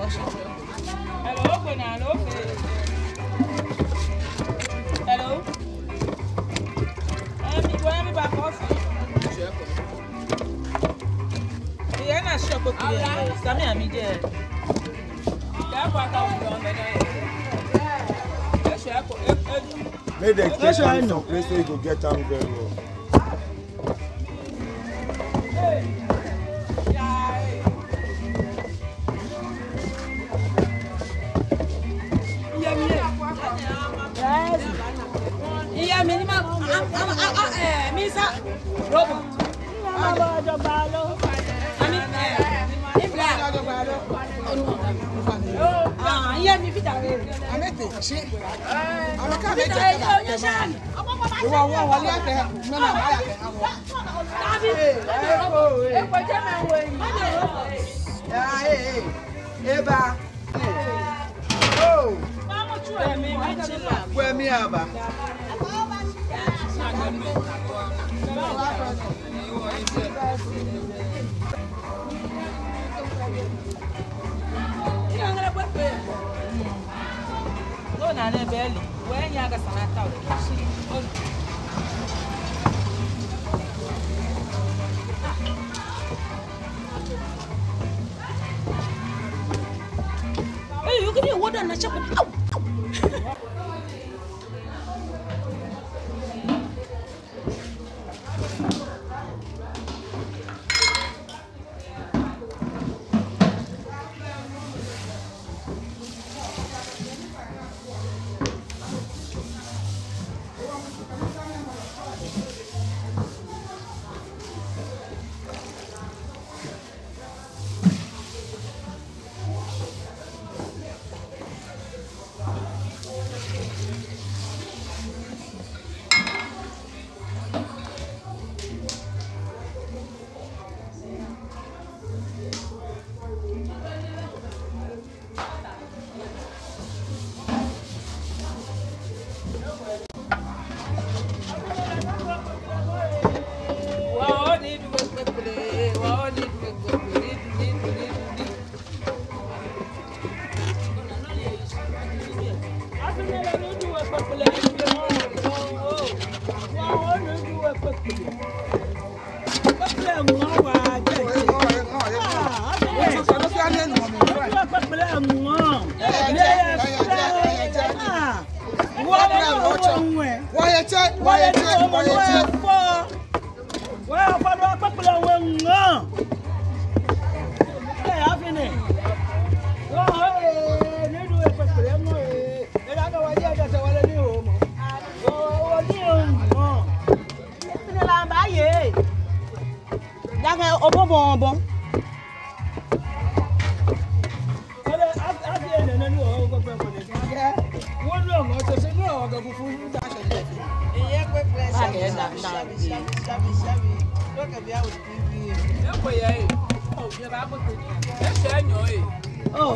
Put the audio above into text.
Hello, hello. I'm back off. Yeah, I'm sure for Sammy and me there. Maybe they take some place where you go get them very well. Yeah, minimum. Misa. Robert. Yeah, me fit away. Amete, she. I'm a cat. You are one. Eba. Oh. Where me aba? No, na belly. When you got some out. Hey, you can do what on the shop. Oh,